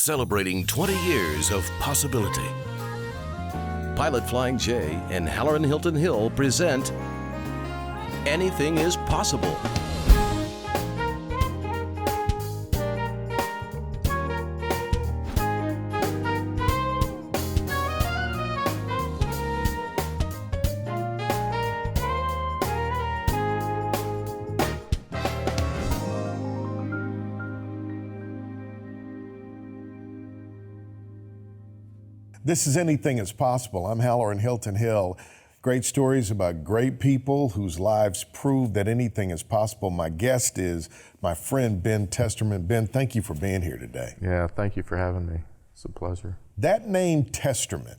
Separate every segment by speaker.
Speaker 1: celebrating 20 years of possibility. Pilot Flying J and Halloran Hilton Hill present Anything is Possible.
Speaker 2: This is Anything is Possible. I'm Halloran Hilton Hill. Great stories about great people whose lives prove that anything is possible. My guest is my friend Ben Testerman. Ben, thank you for being here today.
Speaker 3: Yeah, thank you for having me. It's a pleasure.
Speaker 2: That name Testerman,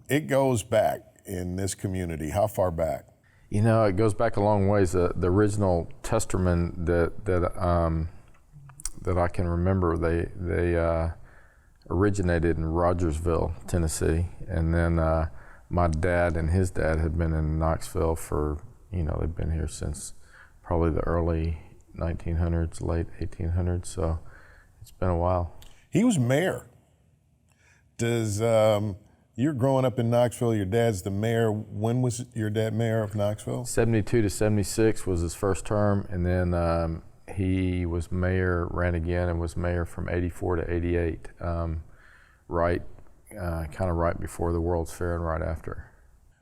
Speaker 2: it goes back in this community. How far back?
Speaker 3: You know, it goes back a long ways. The original Testerman that I can remember, they originated in Rogersville, Tennessee, and then my dad and his dad had been in Knoxville for, they've been here since probably the early 1900s, late 1800s, so it's been a while.
Speaker 2: He was mayor. You're growing up in Knoxville, your dad's the mayor. When was your dad mayor of Knoxville?
Speaker 3: 72 to 76 was his first term, and then he was mayor, ran again, and was mayor from 84 to 88, kind of right before the World's Fair and right after.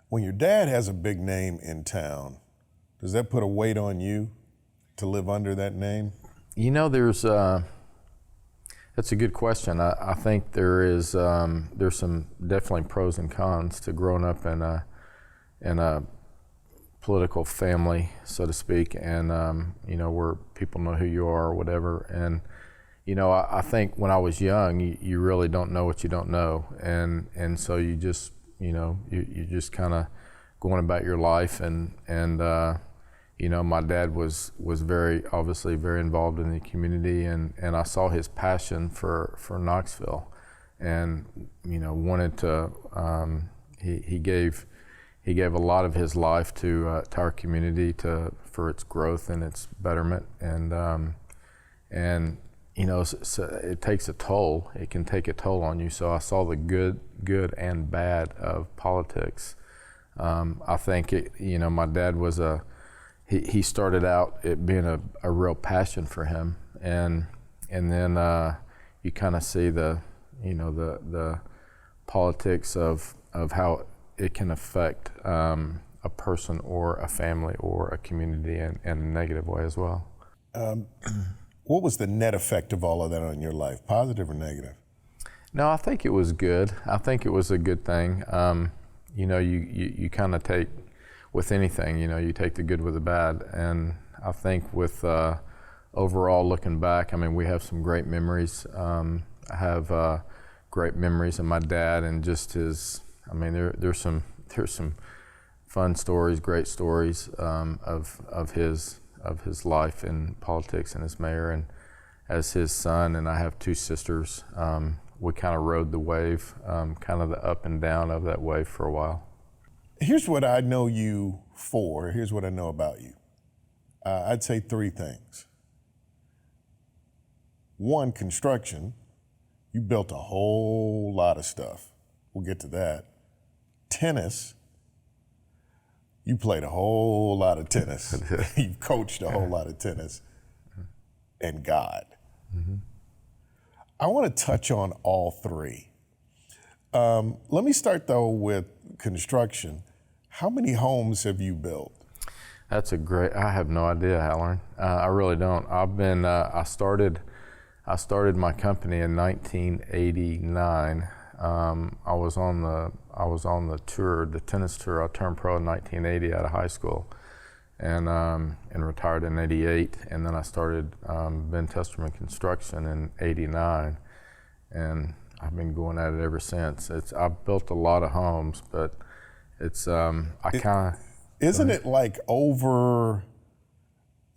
Speaker 2: When your dad has a big name in town, does that put a weight on you to live under that name?
Speaker 3: That's a good question. I think there's some definitely pros and cons to growing up in a political family, so to speak, and where people know who you are or whatever. And I think when I was young, you really don't know what you don't know, and so you just you just kind of going about your life, and my dad was obviously very involved in the community, and I saw his passion for Knoxville, and wanted to he gave a lot of his life to our community for its growth and its betterment, and so it takes a toll. It can take a toll on you. So I saw the good and bad of politics. I think my dad was he started out it being a real passion for him, and then you kind of see the politics of how it can affect a person or a family or a community in a negative way as well.
Speaker 2: What was the net effect of all of that on your life, positive or negative?
Speaker 3: No, I think it was good. I think it was a good thing. You kind of take, with anything, you take the good with the bad. And I think with overall looking back, we have some great memories. I have great memories of my dad and just his, there's some fun stories, great stories of his life in politics and as mayor, and as his son. And I have two sisters. We kind of rode the wave, kind of the up and down of that wave for a while.
Speaker 2: Here's what I know you for. Here's what I know about you. I'd say three things. One, construction. You built a whole lot of stuff. We'll get to that. Tennis. You played a whole lot of tennis. You've coached a whole lot of tennis. And God. Mm-hmm. I want to touch on all three. Let me start though with construction. How many homes have you built?
Speaker 3: I have no idea, Halloran. I really don't. I started my company in 1989. I was on the tour, the tennis tour. I turned pro in 1980 out of high school, and retired in '88. And then I started Ben Testerman Construction in '89, and I've been going at it ever since. I've built a lot of homes, but
Speaker 2: Isn't it like over?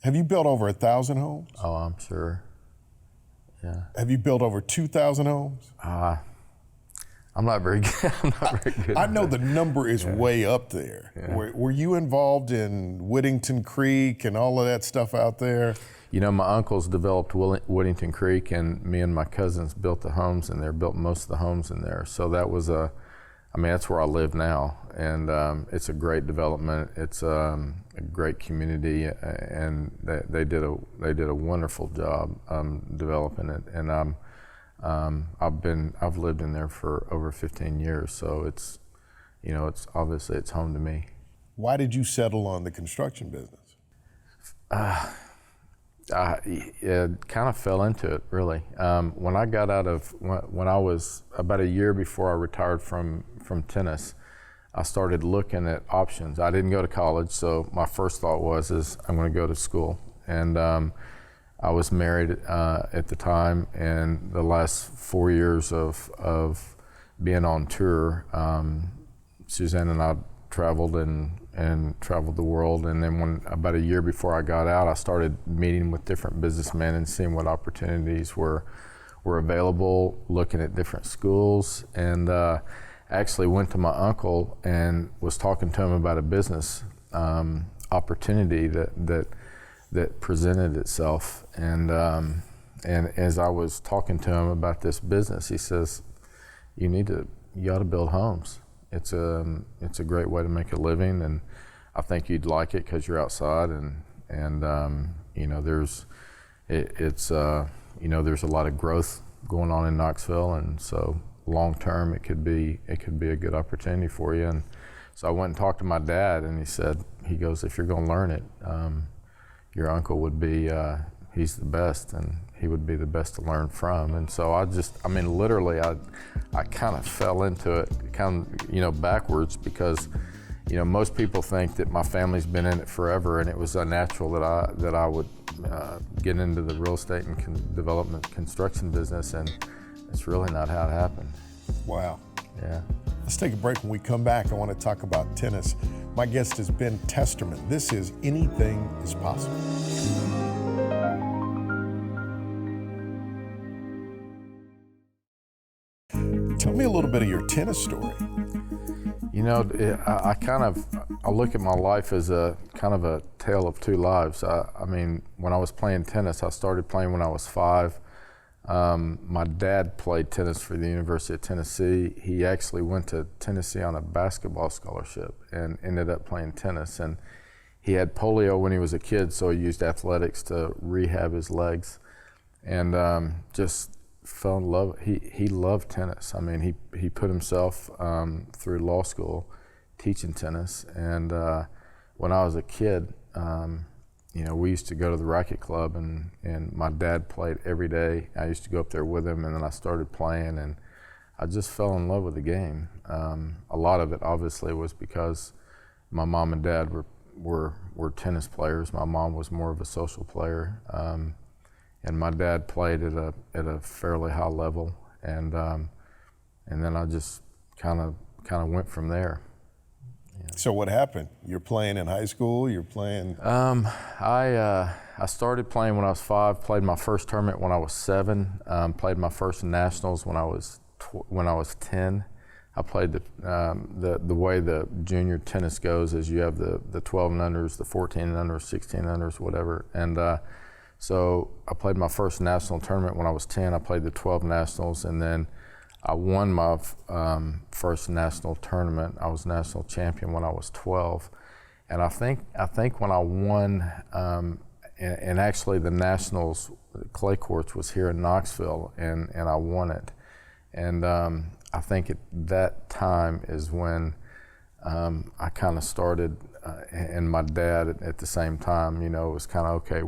Speaker 2: Have you built over 1,000 homes?
Speaker 3: Oh, I'm sure. Yeah.
Speaker 2: Have you built over 2,000 homes?
Speaker 3: I'm not very good.
Speaker 2: I know the number is way up there. Yeah. Were you involved in Whittington Creek and all of that stuff out there?
Speaker 3: You know, my uncles developed Woodington Creek, and me and my cousins built the homes in there, built most of the homes in there. So that was that's where I live now, and it's a great development. It's a great community, and they did a wonderful job developing it. And I've lived in there for over 15 years, so it's obviously it's home to me.
Speaker 2: Why did you settle on the construction business?
Speaker 3: It kind of fell into it, really. When I got out of, when I was about a year before I retired from tennis, I started looking at options. I didn't go to college, so my first thought is I'm going to go to school. And I was married at the time, and the last 4 years of being on tour, Suzanne and I traveled and traveled the world. And then about a year before I got out, I started meeting with different businessmen and seeing what opportunities were available, looking at different schools, and actually went to my uncle and was talking to him about a business opportunity that presented itself. And as I was talking to him about this business, he says, you ought to build homes. It's a great way to make a living, and I think you'd like it because you're outside, and there's a lot of growth going on in Knoxville, and so long term it could be a good opportunity for you. And so I went and talked to my dad, and he goes, if you're going to learn it, your uncle would be he's the best, and he would be the best to learn from. And so literally I kind of fell into it backwards, because most people think that my family's been in it forever, and it was unnatural that I would get into the real estate and development construction business, and it's really not how it happened.
Speaker 2: Wow.
Speaker 3: Yeah.
Speaker 2: Let's take a break. When we come back, I want to talk about tennis. My guest has been Testerman. This is Anything is Possible. Tell me a little bit of your tennis story.
Speaker 3: I look at my life as a kind of a tale of two lives. When I was playing tennis, I started playing when I was 5. My dad played tennis for the University of Tennessee. He actually went to Tennessee on a basketball scholarship and ended up playing tennis. And he had polio when he was a kid, so he used athletics to rehab his legs, and just fell in love. He loved tennis. He put himself through law school teaching tennis. And when I was a kid, we used to go to the racket club, and my dad played every day. I used to go up there with him, and then I started playing, and I just fell in love with the game. A lot of it obviously was because my mom and dad were tennis players. My mom was more of a social player, and my dad played at a fairly high level, and then I just kind of went from there. Yeah.
Speaker 2: So what happened? You're playing in high school? You're playing?
Speaker 3: I started playing when I was 5. Played my first tournament when I was 7. Played my first nationals when I was 10. I played the way the junior tennis goes is you have the 12 and unders, the 14 and unders, 16 and unders, whatever. And so I played my first national tournament when I was 10. I played the 12 nationals, and then I won my first national tournament. I was national champion when I was 12. And I think when I won, and actually the nationals, clay courts was here in Knoxville, and I won it. And I think at that time is when I kind of started, and my dad at the same time, it was kind of, okay,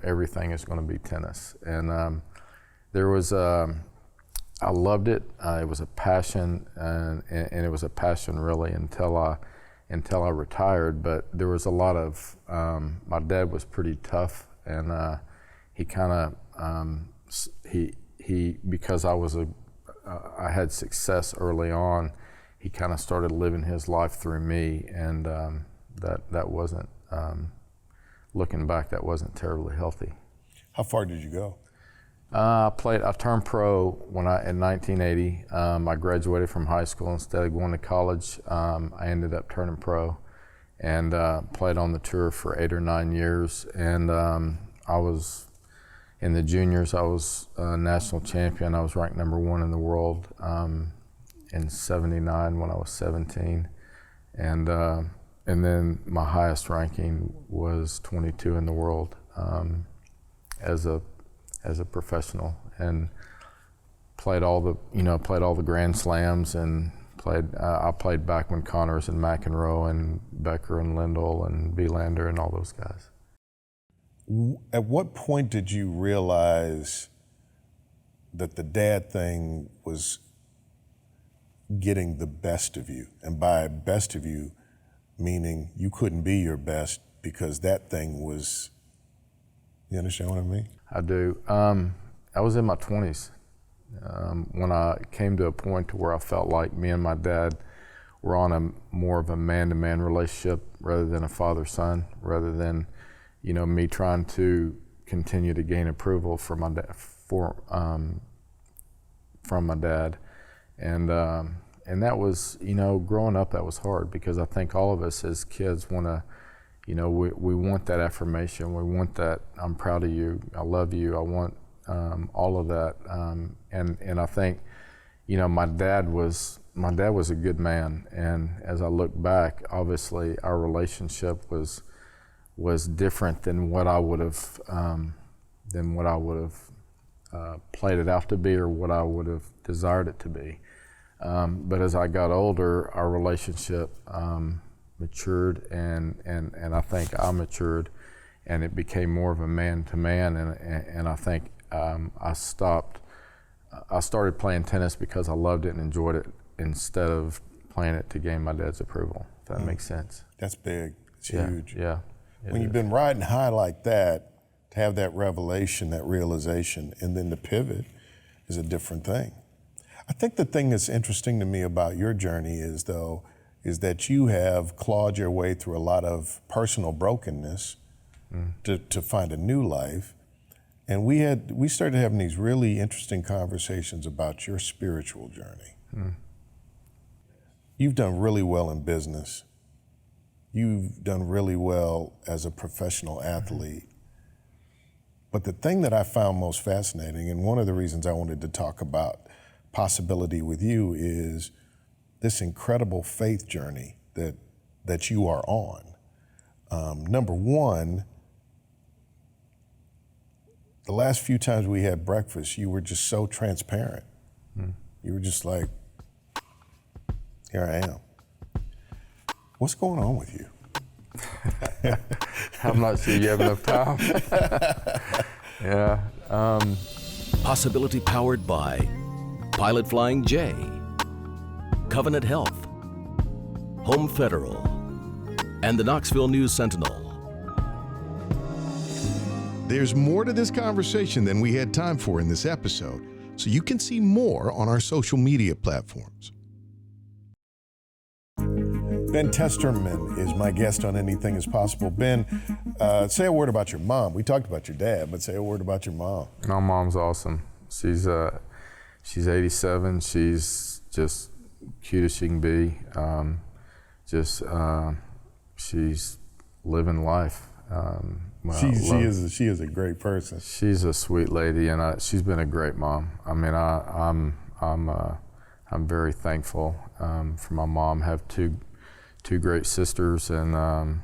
Speaker 3: everything is gonna be tennis. And there was, I loved it. It was a passion, and it was a passion really until I retired. But there was a lot of, my dad was pretty tough, and he kind of, because I had success early on, he kind of started living his life through me, and that wasn't, looking back, that wasn't terribly healthy.
Speaker 2: How far did you go?
Speaker 3: I turned pro in 1980. I graduated from high school. Instead of going to college, I ended up turning pro, and played on the tour for 8 or 9 years. And I was in the juniors. I was a national champion. I was ranked #1 in the world in '79 when I was 17, and then my highest ranking was 22 in the world as a professional, and played all the Grand Slams, and I played back when Connors and McEnroe and Becker and Lindell and Vilander and all those guys.
Speaker 2: At what point did you realize that the dad thing was getting the best of you? And by best of you, meaning you couldn't be your best because that thing was, you understand what I mean?
Speaker 3: I do. I was in my 20s when I came to a point to where I felt like me and my dad were on more of a man-to-man relationship rather than a father-son, rather than, me trying to continue to gain approval from my dad, and that was, growing up, that was hard, because I think all of us as kids want to, we want that affirmation. We want that, I'm proud of you, I love you, I want all of that, and I think, my dad was a good man, and as I look back, obviously our relationship was different than what I would have played it out to be, or what I would have desired it to be. But as I got older, our relationship matured, and I think I matured, and it became more of a man-to-man, and I think I started playing tennis because I loved it and enjoyed it, instead of playing it to gain my dad's approval, if that makes sense.
Speaker 2: That's big. It's huge.
Speaker 3: Yeah.
Speaker 2: When you've been riding high like that, to have that revelation, that realization, and then the pivot is a different thing. I think the thing that's interesting to me about your journey is that you have clawed your way through a lot of personal brokenness to find a new life. And we started having these really interesting conversations about your spiritual journey. You've done really well in business. You've done really well as a professional athlete. But the thing that I found most fascinating, and one of the reasons I wanted to talk about possibility with you, is this incredible faith journey that you are on. Number one, the last few times we had breakfast, you were just so transparent. You were just like, here I am. What's going on with you?
Speaker 3: I'm not sure you have enough time. Yeah.
Speaker 1: Possibility powered by Pilot Flying J, Covenant Health, Home Federal, and the Knoxville News Sentinel.
Speaker 4: There's more to this conversation than we had time for in this episode, so you can see more on our social media platforms.
Speaker 2: Ben Testerman is my guest on Anything Is Possible. Ben, say a word about your mom. We talked about your dad, but say a word about your mom.
Speaker 3: My mom's awesome. She's 87. She's just cute as she can be. She's living life.
Speaker 2: She is a great person.
Speaker 3: She's a sweet lady, and she's been a great mom. I mean, I'm very thankful for my mom. Have two great sisters, and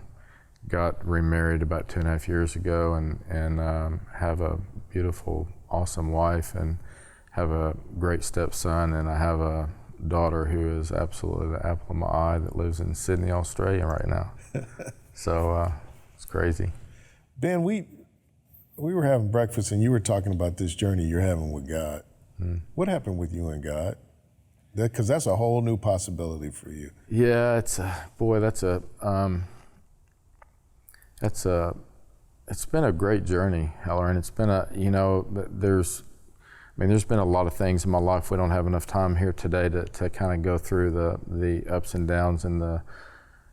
Speaker 3: got remarried about 2.5 years ago, and have a beautiful, awesome wife, and have a great stepson, and I have a daughter who is absolutely the apple of my eye that lives in Sydney, Australia right now. So it's crazy.
Speaker 2: Ben, we were having breakfast, and you were talking about this journey you're having with God. What happened with you and God? Because that's a whole new possibility for you.
Speaker 3: Yeah, it's been a great journey, Heller, and it's been there's been a lot of things in my life. We don't have enough time here today to kind of go through the ups and downs and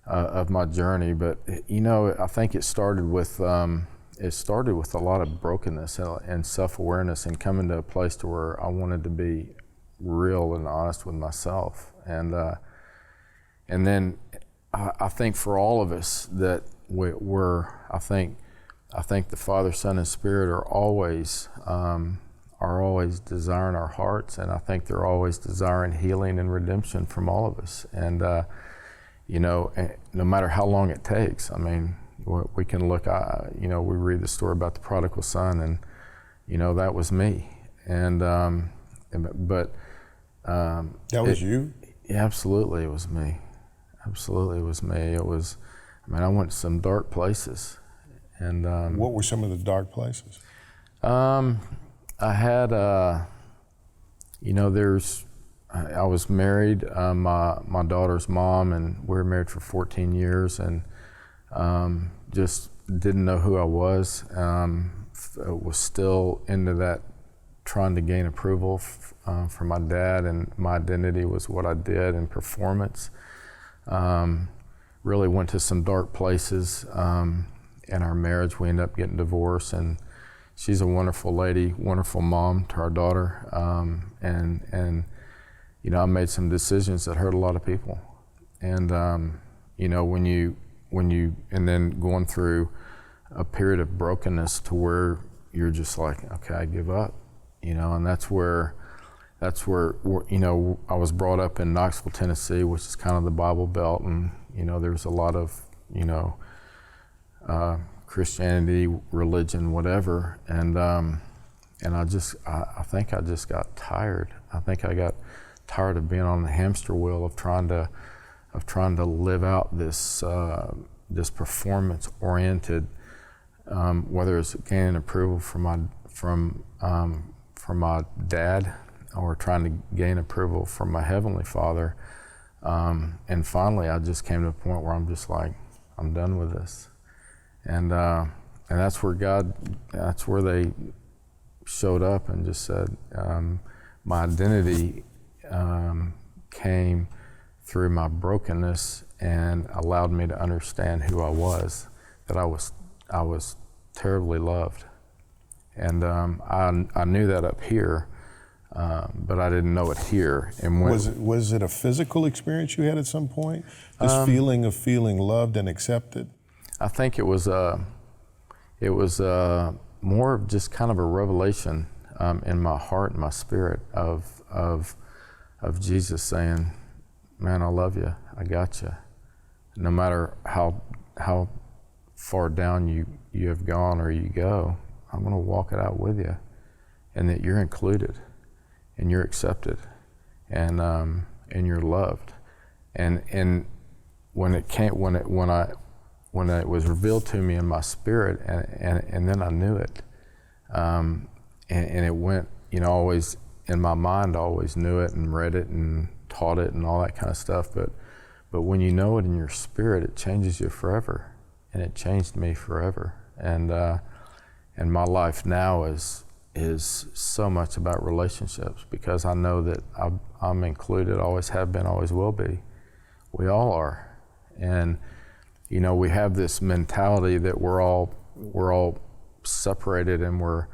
Speaker 3: of my journey, but I think it started with a lot of brokenness and self-awareness, and coming to a place to where I wanted to be real and honest with myself, and then I think for all of us that we're I think the Father, Son, and Spirit are always desiring our hearts, and I think they're always desiring healing and redemption from all of us. And no matter how long it takes, I mean, we can look. We read the story about the prodigal son, and that was me. And that
Speaker 2: was you?
Speaker 3: Yeah, absolutely, it was me. Absolutely, it was me. It was. I mean, I went to some dark places. And
Speaker 2: what were some of the dark places?
Speaker 3: I had, I was married, my daughter's mom, and we were married for 14 years, and just didn't know who I was. Was still into that, trying to gain approval from my dad, and my identity was what I did and performance. Really went to some dark places. In our marriage, we ended up getting divorced, and she's a wonderful lady, wonderful mom to our daughter, and I made some decisions that hurt a lot of people, and and then going through a period of brokenness to where you're just like, okay, I give up, and that's where I was brought up in Knoxville, Tennessee, which is kind of the Bible Belt, and there's a lot of Christianity, religion, whatever, and I think I just got tired. I think I got tired of being on the hamster wheel of trying to live out this performance-oriented, whether it's gaining approval from my dad or trying to gain approval from my Heavenly Father, and finally I just came to a point where I'm just like, I'm done with this. And that's where they showed up and just said, my identity came through my brokenness and allowed me to understand who I was, that I was terribly loved. And I knew that up here, but I didn't know it here. And
Speaker 2: was it a physical experience you had at some point? This feeling of feeling loved and accepted?
Speaker 3: I think it was more of just kind of a revelation in my heart and my spirit of Jesus saying, "Man, I love you. I got you. No matter how far down you have gone or you go, I'm going to walk it out with you, and that you're included, and you're accepted, and you're loved." And when it was revealed to me in my spirit, and then I knew it, and it went, always in my mind, I always knew it and read it and taught it and all that kind of stuff. But when you know it in your spirit, it changes you forever, and it changed me forever. And my life now is so much about relationships, because I know that I'm included, always have been, always will be. We all are, and we have this mentality that we're all separated, and we're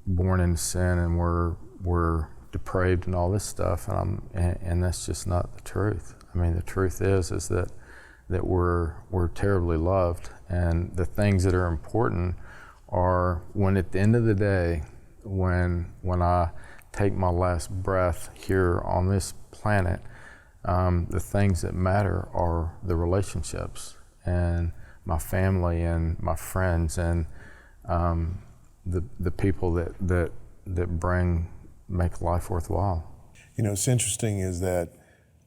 Speaker 3: born in sin, and we're depraved and all this stuff, and that's just not the truth. I mean, the truth is that we're terribly loved, and the things that are important are when, at the end of the day, when I take my last breath here on this planet, the things that matter are the relationships, and my family, and my friends, and the people that make life worthwhile.
Speaker 2: It's interesting is that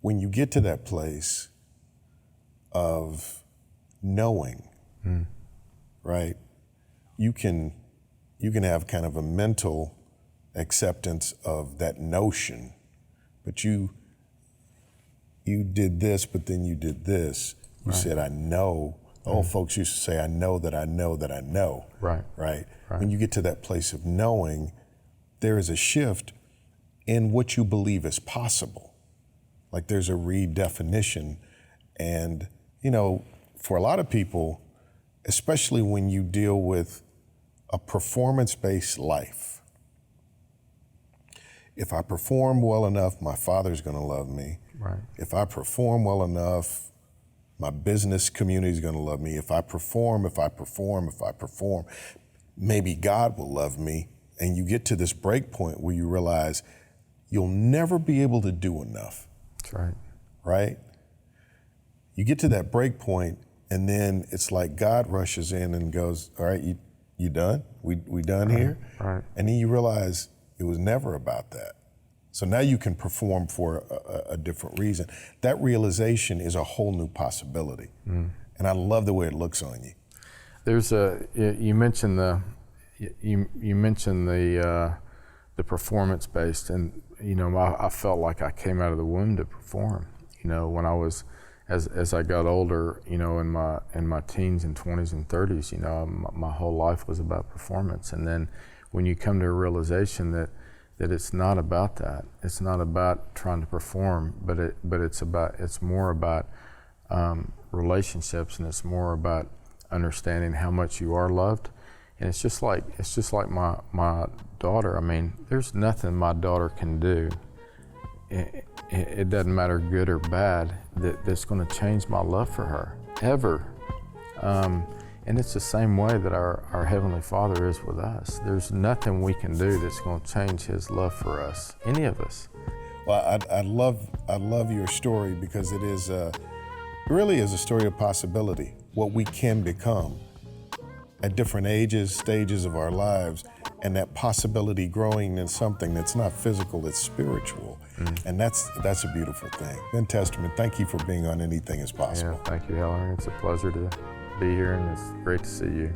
Speaker 2: when you get to that place of knowing, right, you can have kind of a mental acceptance of that notion, but you did this, but then you did this. You said, I know. Old folks used to say, I know that I know that I know. Right. When you get to that place of knowing, there is a shift in what you believe is possible. Like, there's a redefinition. And, for a lot of people, especially when you deal with a performance-based life, if I perform well enough, my Father's going to love me.
Speaker 3: Right.
Speaker 2: If I perform well enough, My business community is going to love me. If I perform, maybe God will love me. And you get to this break point where you realize you'll never be able to do enough.
Speaker 3: That's right.
Speaker 2: Right? You get to that break point, and then it's like God rushes in and goes, all right, you done? We done here?
Speaker 3: Right.
Speaker 2: And then you realize it was never about that. So now you can perform for a different reason. That realization is a whole new possibility. And I love the way it looks on you.
Speaker 3: There's you mentioned the performance based, and I felt like I came out of the womb to perform. When I was as I got older, in my teens and 20s and 30s, my whole life was about performance. And then when you come to a realization that it's not about that, it's not about trying to perform, but it's more about relationships, and it's more about understanding how much you are loved. And it's just like my daughter. I mean, there's nothing my daughter can do. It doesn't matter good or bad, that's going to change my love for her, ever. And it's the same way that our Heavenly Father is with us. There's nothing we can do that's going to change His love for us, any of us.
Speaker 2: Well, I love your story, because it is really is a story of possibility, what we can become at different ages, stages of our lives, and that possibility growing in something that's not physical, it's spiritual. And that's a beautiful thing. Ben Testerman, thank you for being on Anything Is Possible.
Speaker 3: Yeah, thank you, Halloran. It's a pleasure to be here, and it's great to see you.